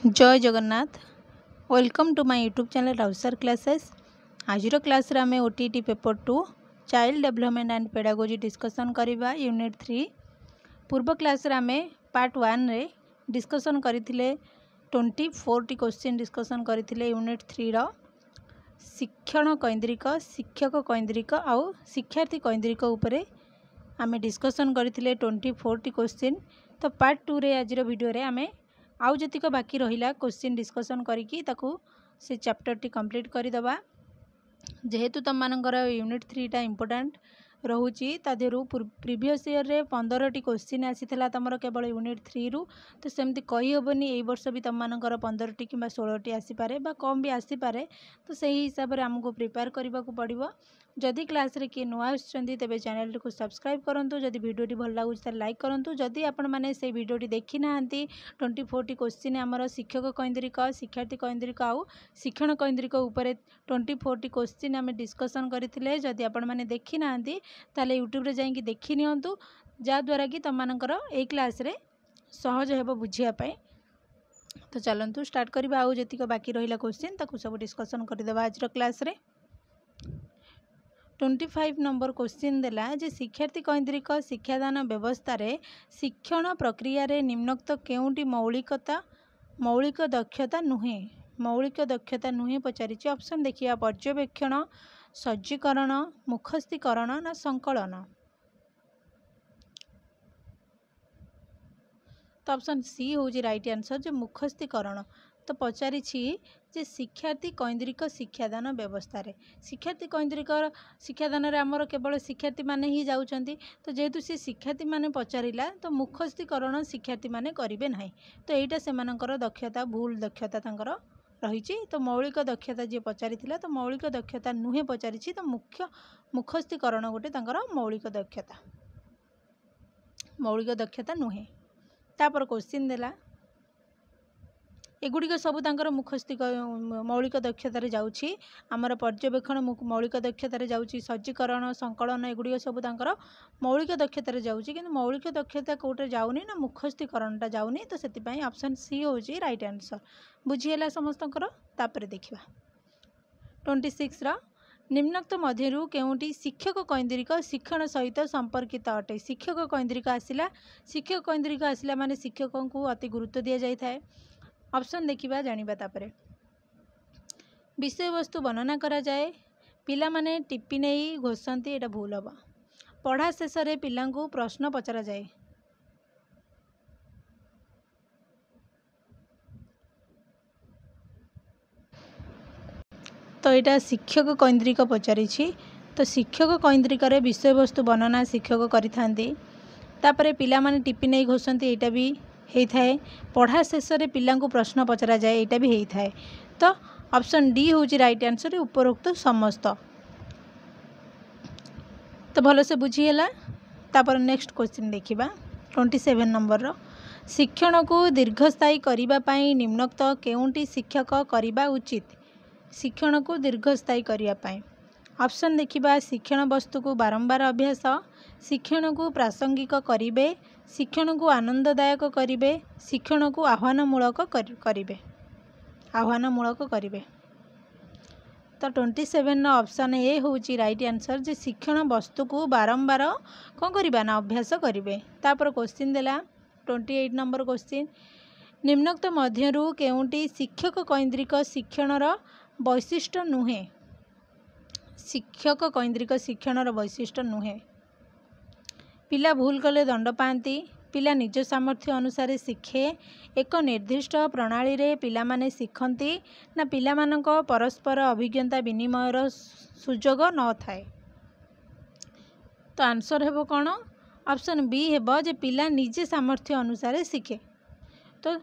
जय Jagannath. Welcome to my YouTube channel Rousar classes. आज class रे आमे OTET paper 2 child development and pedagogy discussion करबा यूनिट 3। पूर्व क्लास रे आमे पार्ट 1 रे डिस्कशन करथिले 24 टी क्वेश्चन डिस्कशन करथिले यूनिट 3 रो शिक्षण कैंद्रिक शिक्षक कैंद्रिक आउ शिक्षार्थी कैंद्रिक उपरे आमे डिस्कशन करथिले 24 टी क्वेश्चन। तो पार्ट 2 रे आज वीडियो रे आमे आउ जतिक बाकी रहिला क्वेश्चन डिस्कशन करिकी ताकू से चैप्टर टी कंप्लीट करदबा। जेहेतु तुम मानकर यूनिट 3 टा इम्पोर्टेंट रोची तादेरु प्रीवियस ईयर रे 15 टी क्वेश्चन आसीथिला तमरो केवल यूनिट 3 रु। तो सेमती कही होबनी एई वर्ष भी तुम मानकर 15 टी किबा 16 टी आसी पारे बा कम भी आसी पारे। तो सही हिसाब रे हमको प्रिपेयर करबा को पड़िबो। जदि क्लास रे कि नुआ आछंती तेबे चैनल को सब्सक्राइब करंतु। जदि वीडियो टी भल लागुछ त लाइक करंतु। जदि आपण माने से वीडियो टी देखि नाहंती 24 टी क्वेश्चन हमर शिक्षक कैंद्रिक शिक्षार्थी कैंद्रिक आउ शिक्षण कैंद्रिक ऊपर 24 टी क्वेश्चन आमे डिस्कशन करथिले। जदि आपण माने देखि नाहंती ताले यूट्यूब रे जाई कि देखि नियंतु जा द्वारा कि तम मानकर ए क्लास रे सहज हेबो बुझिया पाए। तो चलंतु स्टार्ट करबा। आउ जतिक बाकी रहिला क्वेश्चन ताकू सब डिस्कशन करदेबा आज रो क्लास रे। 25 नंबर क्वेश्चन देला जे शिक्षार्थी कैंद्रिक शिक्षादान व्यवस्था रे शिक्षण प्रक्रिया रे निम्नोक्त केउंटी मौलिक दक्षता नुहे पचारि। ऑप्शन देखिया पर्यवेक्षण सज्जीकरण मुखस्थीकरण ना संकलन। तो ऑप्शन सी हूँ राइट आंसर जो मुखस्थीकरण। तो पचारि जे शिक्षार्थी कैंद्रिक शिक्षादान व्यवस्था रे शिक्षार्थी कैंद्रिक शिक्षादान रे आमर केवल शिक्षार्थी माने ही जाउचंती। तो जेहेतु से शिक्षार्थी माने पचारिला तो मुखस्थीकरण शिक्षार्थी माने करिवे नाही। तो एटा सेमानकर दक्षता भूल दक्षता तांकर रहिछि। तो मौलिक दक्षता जे पचारिथिला तो मौलिक दक्षता नुहे पचारिछि। तो मुखस्थीकरण गोटे तांकर मौलिक दक्षता नुहे। तापर क्वेश्चन देला एगुड़िक सब तांकर मौलिक दक्षतार जाउछि। आमर पर्यवेक्षण मौलिक दक्षतार जाउछि। सज्जीकरण संकलन एगुड़िक सब तांकर मौलिक दक्षतार जाउछि। किंतु मौलिक दक्षता कोटे जाउनी ना मुखस्थीकरणटा जाउनी। तो सेति ऑप्शन सी होछि राइट आंसर। बुझिएला समस्तकर। तापर देखिबा 26 रा निम्नोक्त मध्यरु केउंटी शिक्षक कैंद्रिक शिक्षण सहित संपर्कित अटे। शिक्षक कैंद्रिक आसिला माने शिक्षकों को अति गुरुत्व दिया जाय थाए। ऑप्शन देखिबा जानिबा। तापरे विषय वस्तु वर्णना करा जाए। पिला माने टिप्पी नहीं घोषंती एटा भूल हबा। पढ़ा शेष रे पिला को प्रश्न पचरा जाए। तो यहाँ शिक्षक कैंद्रिक पचारि। तो शिक्षक कैंद्रिक विषय वस्तु वर्णना शिक्षक करिथांती। तापरे पिला माने टिप्पी नहीं घोषंती एटा भी होता है। पढ़ा शेष रे पिला को प्रश्न पचरा जाए एटा भी होता है। तो ऑप्शन डी हूँ राइट आंसर उपरोक्त समस्त। तो भल से बुझीगला। तापर नेक्स्ट क्वेश्चन देखिबा 27 नंबर रो शिक्षण को दीर्घस्थायी करिबा पई निम्नोक्त केउंटी शिक्षक करिबा उचित। शिक्षण को दीर्घस्थायी करिया पई ऑप्शन देखिबा शिक्षण वस्तु को बारंबार अभ्यास शिक्षण को प्रासंगिक करिबे शिक्षण को आनंददायक करिबे शिक्षण को आह्वानमूलक करिबे। तो 27 ऑप्शन ए होची राइट आंसर जे शिक्षण वस्तु को बारंबार कौन करिबा ना अभ्यास करिबे। तापर क्वेश्चन देला 28 नंबर क्वेश्चन निम्नोक्त मध्यरु केउंटी शिक्षक कैंद्रिक शिक्षणर वैशिष्ट्य नुहे। शिक्षक कैंद्रिक शिक्षणर वैशिष्ट्य नुहे। पिला भूल कले दंड पाती। पिला निज सामर्थ्य अनुसार शिखे। एक निर्दिष्ट प्रणाली रे पिला माने शिखंती ना पिला मानक परस्पर अभिज्ञता विनिमयर सुजोग न थाए। तो आंसर हेबो कौन ऑप्शन बी हेबो जे पिला निजे सामर्थ्य अनुसार शिखे। तो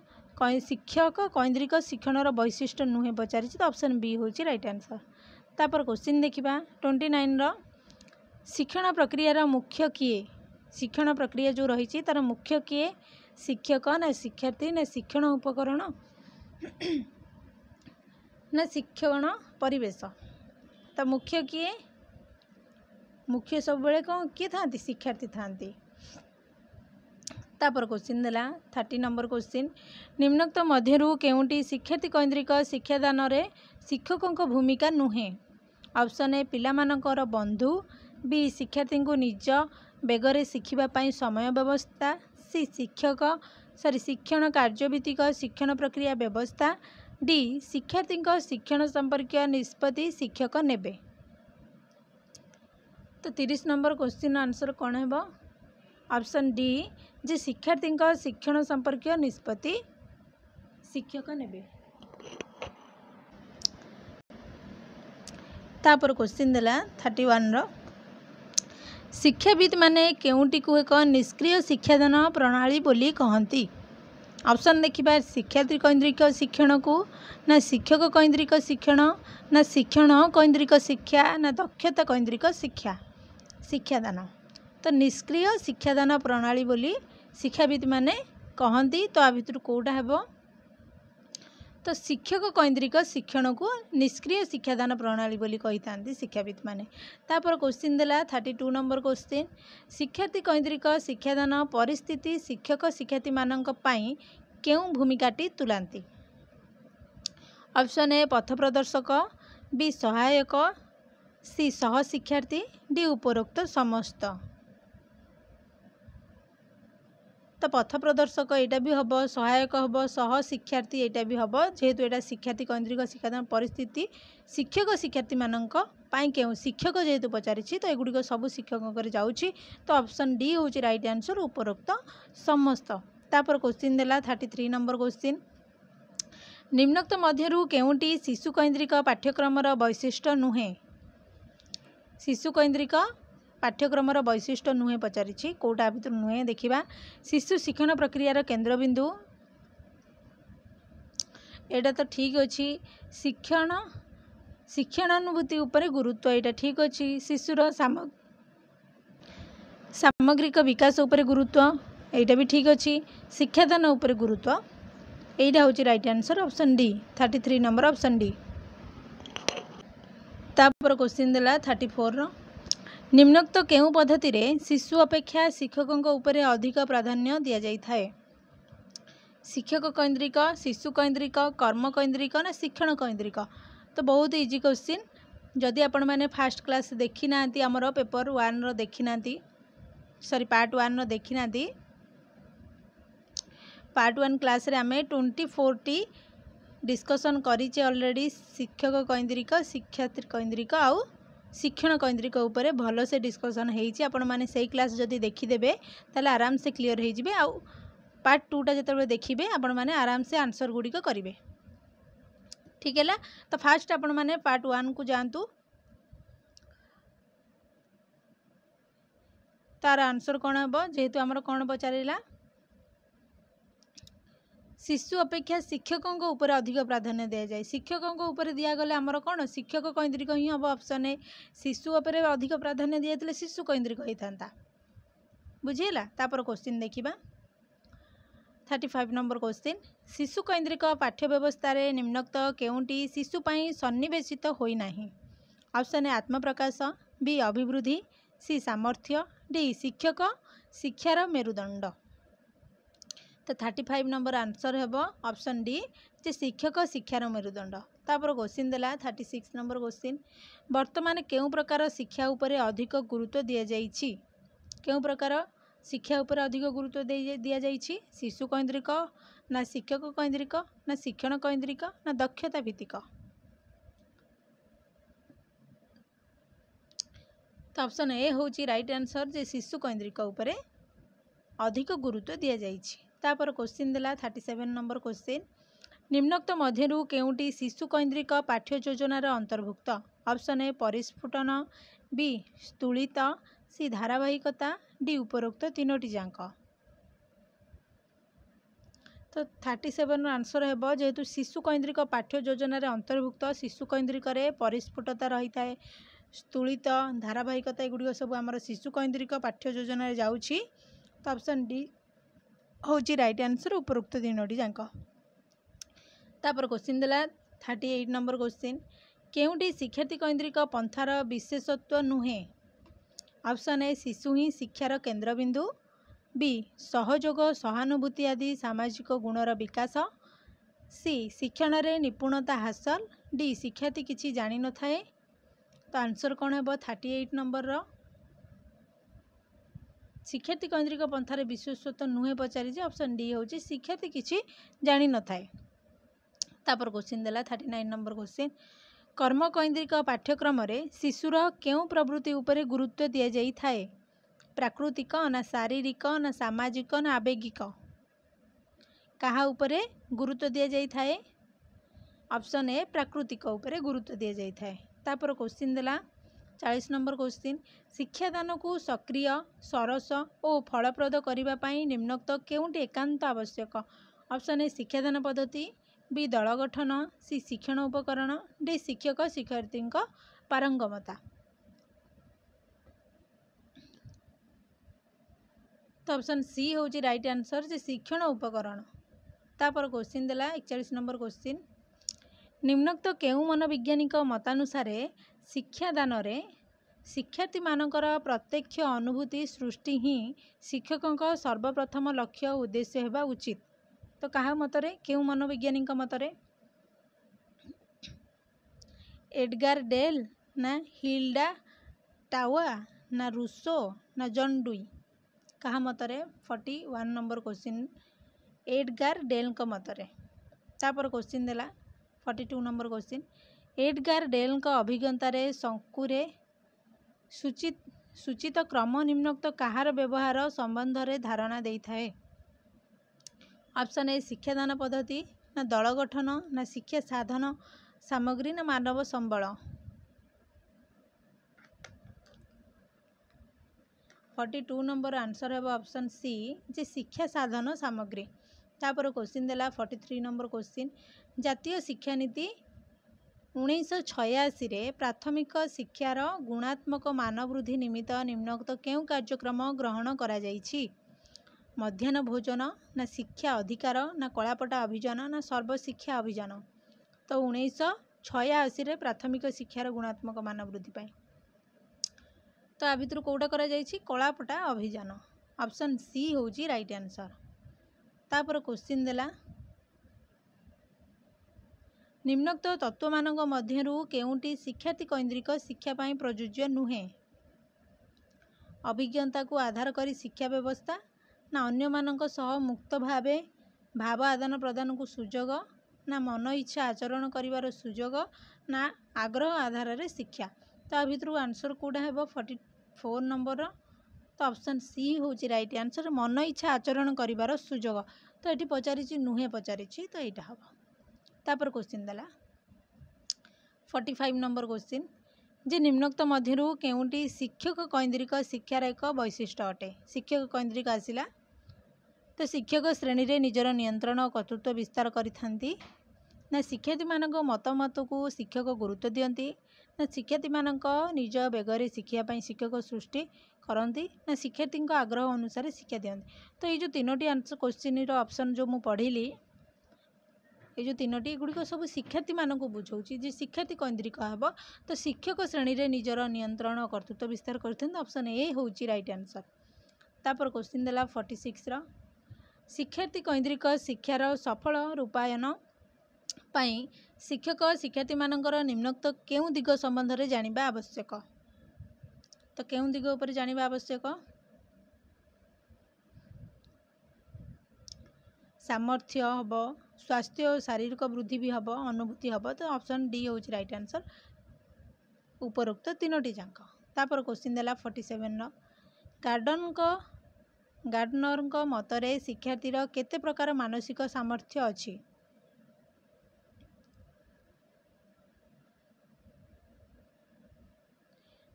शिक्षक कैंद्रिक शिक्षणर वैशिष्ट्य नुहे पचारि। तो ऑप्शन बी होची राइट आंसर। तापर क्वेश्चन देखिबा 29 रो शिक्षण प्रक्रिया मुख्य किए। शिक्षण प्रक्रिया जो रही तार मुख्य किए शिक्षक ना शिक्षार्थी ना शिक्षण उपकरण ना शिक्षण परिवेश। तो मुख्य किए मुख्य सब बेले कौन किए था शिक्षार्थी था। तापर क्वेश्चन देला 30 नंबर क्वेश्चन निम्नोक्त मध्यरु केउंटी शिक्षार्थी केन्द्रिक शिक्षादान रे शिक्षकों भूमिका नुहे। ऑप्शन ए पिलामानकर बंधु, बी शिक्षार्थी को निज बेगरे शिखिबा पई समय व्यवस्था, सी शिक्षण कार्यभित्तिक शिक्षण प्रक्रिया व्यवस्था, डी शिक्षार्थी शिक्षण संपर्क निष्पत्ति शिक्षक नेबे। तो 30 नंबर क्वेश्चन आंसर कौन है? ऑप्शन डी जे शिक्षार्थी शिक्षण संपर्क निष्पत्ति शिक्षक नेबे। तापर क्वेश्चन देला 31 रो शिक्षाविद माने केउंटी को एक निष्क्रिय शिक्षादान प्रणाली बोली कहंती। ऑप्शन देखिबा शिक्षार्थी केन्द्रिक शिक्षण को, ना शिक्षक केन्द्रिक शिक्षण, ना शिक्षण केन्द्रिक शिक्षा, ना दक्षता केन्द्रिक शिक्षादान। तो निष्क्रिय शिक्षादान प्रणाली बोली शिक्षाविद माने कहंती। तो आ भितर कोटा हेबो? तो शिक्षक केन्द्रिक शिक्षण को निष्क्रिय शिक्षादान प्रणाली बोली कही थांती शिक्षाविद माने। तापर क्वेश्चन देला 32 नंबर क्वेश्चन शिक्षार्थी केन्द्रिक शिक्षादान परिस्थिति शिक्षक शिक्षार्थी मानक पई केउं भूमिकाटी तुलांती। ऑप्शन ए पथ प्रदर्शक, बी सहायक, सी सह शिक्षार्थी, डी उपरोक्त समस्त। तो पथ प्रदर्शक यहाँ भी हम, सहायक हम, सह शिक्षार्थी यहाँ भी हम, जेहेतु यहाँ शिक्षार्थी केन्द्रिक शिक्षादान परिस्थिति शिक्षक शिक्षार्थी मानक पाई केउ शिक्षक जेहेतु पचारि तो एगुड़िक सब शिक्षक जाऊँगी। तो ऑप्शन डी हूँ राइट आंसर उपरोक्त समस्त। तापर क्वेश्चन देला 33 नंबर क्वेश्चन निम्नोक्त मध्यरु केउंटी शिशु केन्द्रिक पाठ्यक्रमर वैशिष्ट्य नुहे। शिशु केन्द्रिक पाठ्यक्रमर वैशिष्ट्य नुहे पचारि कोटा भितर नुहे देखिबा शिशु शिक्षण प्रक्रियार केन्द्रबिंदु एटा तो ठीक अच्छी शिक्षणानुभूति उपरे गुरुत्व यहाँ ठीक अच्छी शिशुर सामग्रिक विकास उपरे गुरुत्व यहाँ भी ठीक अच्छी शिक्षादान उपरे गुरुत्व यहाँ हूँ right answer option D 33 number option D. तापर क्वेश्चन देला 34 निम्नोक्त केउ पद्धति रे शिशु अपेक्षा शिक्षकों उपरे अधिक प्राधान्य दि जाए। शिक्षक केन्द्रिक, शिशु केन्द्रिक, कर्म केन्द्रिक ना शिक्षण केन्द्रिक। तो बहुत इजी क्वेश्चन जदि आपण मैंने फास्ट क्लास देखी ना आमर पेपर 1 रो देखी ना सॉरी पार्ट 1 रो देखी ना पार्ट 1 क्लास रे आमे 24 डिस्कसन करिचे ऑलरेडी शिक्षक केन्द्रिक शिक्षार्थी केन्द्रिक आउ शिक्षण केन्द्रिक उपरे भल से डिस्कसन होईची। आपण माने सेही क्लास जदि देखिदेबे ताले आराम से क्लियर हो जिबे। आउ पार्ट 2टा जेतेबेले देखिबे आपण माने आराम से आंसर गुड़िक करिवे। ठीक है? तो फास्ट आपण माने पार्ट 1 को जानतु तार आंसर कौन हे जेहेतु आमर कौन पचारा शिशु अपेक्षा शिक्षकों ऊपर अधिक प्राधान्य दि जाए। शिक्षकों ऊपर दिगले आमर कौन शिक्षक केन्द्रिक ही हम ऑप्शन ए शिशु उपर अधिक प्राधान्य दिए शिशु केन्द्रिक होता बुझीला। तापर क्वेश्चन देखिबा 35 नंबर क्वेश्चन शिशु केन्द्रिक पाठ्य व्यवस्था रे निम्नोक्त केउंटी शिशु पई सन्निवेशित होई नाही। ऑप्शन ए आत्मप्रकाश, बी अभिवृद्धि, सी सामर्थ्य, डी शिक्षक शिक्षार मेरुदंड। तो 35 नंबर आंसर हेबो ऑप्शन डी जे शिक्षक शिक्षार मेरुदंड। तापर क्वेश्चन देला 36 नंबर क्वेश्चन वर्तमान केउ प्रकार शिक्षा उपरे अधिक गुरुत्व दिया जाइछि। केउ प्रकार शिक्षा उपरे अधिक गुरुत्व दिया जाइछि शिशु केन्द्रिक, ना शिक्षक केन्द्रिक, ना शिक्षण केन्द्रिक, ना दक्षता भित्तिक। तो ऑप्शन ए होची राइट आंसर जे शिशु केन्द्रिक उपरे अधिक गुरुत्व दिया जाइछि। तापर क्वेश्चन देला 37 नंबर क्वेश्चन निम्नोक्त मध्यरु केउंटी शिशु केन्द्रिक पाठ्य योजनार अंतर्भुक्त। ऑप्शन ए परिस्फुटन, बी स्थूलित, सी धारावाहिकता, डी उपरोक्त तीनोटी जांक। तो 37 आंसर हेबो जेहेतु शिशु केन्द्रिक पाठ्य योजनार अंतर्भुक्त शिशु केन्द्रिक परिस्फुटता रही है, स्थूलित, धारावाहिकता एगुड़िक सब आम शिशु केन्द्रिक पाठ्य योजना जाऊँगी। तो ऑप्शन डी हूँ राइट आंसर उपरोक्त तीनोटी जांक। तापर क्वेश्चन देला 38 नंबर क्वेश्चन केउंटी शिक्षार्थी केन्द्रिक पंथार विशेषत्व नुहे। ऑप्शन ए शिशु ही शिक्षार केन्द्रबिंदु, बी सहयोग सहानुभूति आदि सामाजिक गुणर विकास, सी शिक्षण रे निपुणता हासिल, डी शिक्षार्थी किछि जानि न थाए। तो आंसर कौन है 38 नंबर रो शिक्षार्थी कैंद्रिक पंथार विशेषत्व नुहे पचारि ऑप्शन डी हूँ शिक्षार्थी किछि जानि न थाए। तापर क्वेश्चन देला 39 नंबर क्वेश्चन कर्म कैंद्रिक पाठ्यक्रम रे शिशुर केउं प्रवृत्ति उपरे गुरुत्व दिया जाई थाए? प्राकृतिक ना शारीरिक ना सामाजिक ना आवेगिक कहा उपरे गुरुत्व दिया जाई थाए? ऑप्शन ए प्राकृतिक उपरे गुरुत्व दिया जाई थाए। तापर क्वेश्चन देला 40 नंबर क्वेश्चन शिक्षादान को सक्रिय सरस और फलप्रद करने पाई निम्नोक्त केउंटी एकांत आवश्यक? ऑप्शन ए शिक्षादान पद्धति, बी दल गठन, सी शिक्षण उपकरण, डी शिक्षक शिक्षार्थी पारंगमता। तो ऑप्शन सी हूँ राइट आंसर जे शिक्षण उपकरण। तापर क्वेश्चन देला 41 नंबर क्वेश्चन निम्नोक्त केउं मनोवैज्ञानिक मतानुसार शिक्षादान रे शिक्षार्थी मानकर प्रत्यक्ष अनुभूति सृष्टि ही शिक्षकों सर्वप्रथम लक्ष्य उद्देश्य होगा उचित? तो कहा मतरे केउं मनोवैज्ञानिक मतरे एडगार डेल ना हिल्डा टावा ना रूसो ना जॉन डुई कहा मतरे 41 नंबर क्वेश्चन एडगार डेल का मतरे। तापर क्वेश्चन देला 42 नंबर क्वेश्चन एडगार डेल का अभिज्ञतार शंकुरे सूचित क्रम निम्नोक्त कहार व्यवहार संबंध रे धारणा देई थाए? ऑप्शन ए शिक्षादान पद्धति ना दल गठन ना शिक्षा साधन सामग्री ना मानव संबल। 42 नंबर आंसर है ऑप्शन सी जे शिक्षा साधन सामग्री। तापर क्वेश्चन देला 43 नंबर क्वेश्चन जातीय शिक्षा नीति 1986 रे प्राथमिक शिक्षार गुणात्मक मानवृद्धि निमित्त निम्नोक्त केउं कार्यक्रम ग्रहण करा जाइछि? मध्याह्न भोजन ना शिक्षा अधिकार ना कलापटा अभियान ना सर्वशिक्षा अभियान? तो 1986 रे प्राथमिक शिक्षार गुणात्मक मानवृद्धि पाई तो आ भितर कोउटा करा जाइछि कलापटा अभियान। ऑप्शन सी होउछि राइट आंसर। तापर क्वेश्चन देला निम्नोक्त तत्व मानक मध्यरु केउंटी शिक्षार्थी कैंद्रिक शिक्षा पाई प्रयोज्य नुहे? अभिज्ञता को आधार करी शिक्षा व्यवस्था ना अन्य मानक सह मुक्त भावे भाव आदान प्रदान को सुजोग ना मन इच्छा आचरण करिवार सुजोग ना आग्रह आधार रे शिक्षा? तो आ भितर आंसर कोडा हेबो 44 नंबर। तो ऑप्शन सी होउछि राइट आंसर मन इच्छा आचरण करिवार सुजोग। तो एटी पचारिछि नुहे पचारिछि तो एटा हबो। तापर क्वेश्चन देला 45 नंबर क्वेश्चन जे निम्नोक्त मध्यरु केउंटी शिक्षक कैंद्रिक शिक्षार एक वैशिष्ट्य अटे? शिक्षक कैंद्रिक आसिला तो शिक्षक श्रेणी रे निजर नियंत्रण और कर्तृत्व विस्तार करिथांती ना शिक्षार्थी मानक मतामत को शिक्षक गुरुत्व दियंती ना शिक्षार्थी मानक निज बेगरे शिक्षा पाई शिक्षक सृष्टि करती ना शिक्षार्थी आग्रह अनुसार शिक्षा दियंती? तो ये जो तीनोटी आंसर क्वेश्चन ऑप्शन जो मु पढ़िली ये जो तीनोटी गुड़िक सब शिक्षार्थी मानक बुझाऊँगी जे शिक्षार्थी कैंद्रिक हे तो शिक्षक श्रेणी रे निजर नियंत्रण और कर्तृत्व विस्तार करते ऑप्शन ए होउछि राइट आंसर। तापर क्वेश्चन देला 46 रो शिक्षार्थी कैंद्रिक शिक्षार सफल रूपायन पाई शिक्षक शिक्षार्थी मानकर निम्नोक्त केउं दिग संबंध रे जानिबा आवश्यक? तो केउं दिग उपर जानिबा आवश्यक? सामर्थ्य हम स्वास्थ्य और शारीरिक वृद्धि भी हम अनुभूति हम। तो ऑप्शन डी हूँ राइट आंसर उपरोक्त तीनोटी जाक। तापर क्वेश्चन देला 47 गार्डनर मतरे शिक्षार्थीर केते प्रकार मानसिक सामर्थ्य अछि?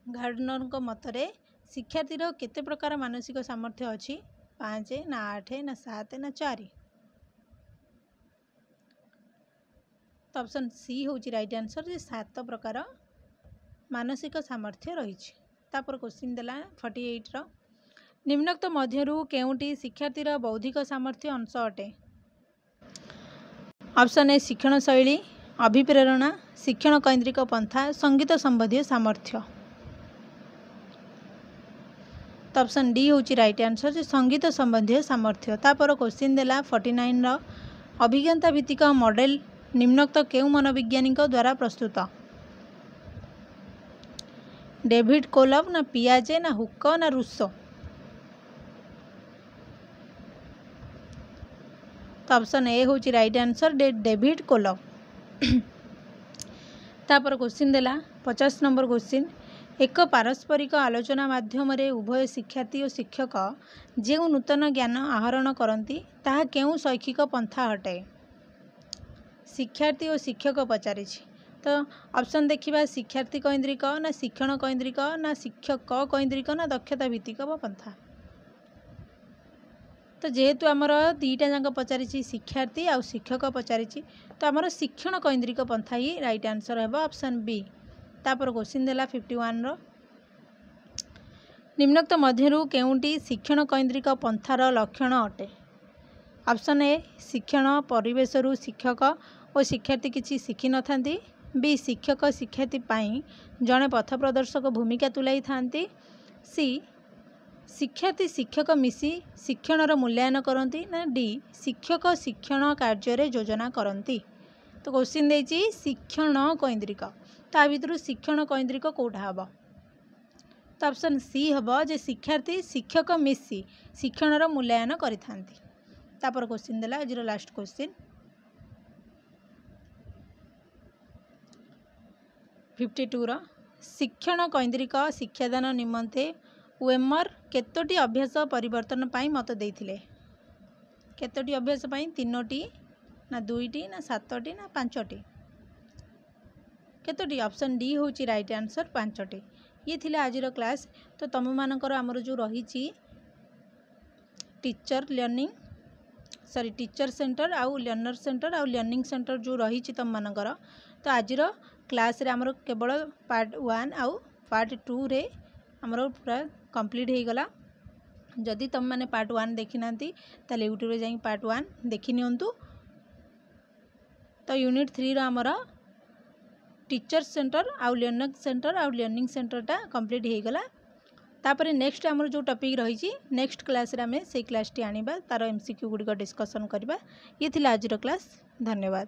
गार्डनर मतरे शिक्षार्थीर केते प्रकार मानसिक सामर्थ्य अछि? 5 ना 8 ना 7 ना 4? तो ऑप्शन सी हूँ राइट आंसर जे 7 प्रकार मानसिक सामर्थ्य रही। तापर क्वेश्चन देला 48 रो निम्नोक्त मध्यरु केउंटी शिक्षार्थीर बौद्धिक सामर्थ्य अंश अटे? ऑप्शन ए शिक्षण शैली, अभिप्रेरणा, शिक्षण कैंद्रिक पंथा, संगीत संबंधी सामर्थ्य? तो ऑप्शन डी हूँ राइट आंसर जे संगीत संबंधी सामर्थ्य। तापर क्वेश्चन देला 49 रो अभिज्ञता भित्तिक मॉडल निम्नोक्त केउ मनोविज्ञानी द्वारा प्रस्तुत? डेविड कोलब ना पियाजे ना हुक ना रूसो? तो ऑप्शन ए हूँ राइट आंसर डेविड कोलब। तापर क्वेश्चन देला 50 नंबर क्वेश्चन एक पारस्परिक आलोचना माध्यम उभय शिक्षार्थी और शिक्षक जो नूतन ज्ञान आहरण करती ताहा केउ शैक्षिक पंथा हटे? शिक्षार्थी और शिक्षक पचारि तो ऑप्शन देखिबा शिक्षार्थी कैंद्रिक ना शिक्षण कैंद्रिक ना शिक्षक कैंद्रिक ना दक्षता भित्तिक पंथा। तो जेहेतु आमर दीटा जाक पचारि शिक्षार्थी आ शिक्षक पचारि तो आमर शिक्षण कैंद्रिक पंथा ही राइट आंसर है ऑप्शन बी। तापर क्वेश्चन देला 51 रो निम्नोक्त मध्यरु केउंटी शिक्षण कैंद्रिक पंथार लक्षण अटे? ऑप्शन ए शिक्षण परिवेशरु शिक्षक और शिक्षार्थी किछि शिखि न थांती। बी शिक्षक शिक्षार्थी पाई जड़े पथ प्रदर्शक भूमिका तुलाई थांती। सी शिक्षार्थी शिक्षक मिसी शिक्षणर मूल्यांकन करती ना डी शिक्षक शिक्षण कार्य योजना करती? तो क्वेश्चन देछि शिक्षण कैंद्रिक ता भितर शिक्षण कैंद्रिक कोठा हम? तो ऑप्शन सी हम जे शिक्षार्थी शिक्षक मिसी शिक्षणर मूल्यांकन करिथांती। तापर क्वेश्चन देला आज लास्ट क्वेश्चन 52 रो शिक्षण कैंद्रिक शिक्षादान निमंते वेमर केतोटी अभ्यास परिवर्तन पाई मत देइथिले? केतोटी अभ्यास पाई 3टी ना 2टी ना 7टी ना 5टी? केतोटी? ऑप्शन डी हूँ राइट आंसर 5टी। ये थिले आज क्लास। तो तुम मानकर आमर जो रही teacher learning sorry teacher centre आउ लर्नर सेंटर आउ लर्निंग सेंटर जो रही तुम मानकर तो आज क्लास रे आमर केवल पार्ट 1 आउ पार्ट 2 रे आमर पूरा कंप्लीट हो गला। जदि तुम मैंने पार्ट 1 देखी ना ताले यूट्यूब रे जाई पार्ट 1 देखी नियंतु। तो यूनिट 3 रो आमर टीचर सेंटर आउ लर्नर सेंटर आउ लर्निंग सेंटरटा कंप्लीट हो गला। तापर नेक्स्ट आमर जो टॉपिक रही नेक्स्ट क्लास रे आमे से क्लास टी आनिबा तार एमसीक्यू गुडी डिस्कशन करबा। ये थिला आज क्लास। धन्यवाद।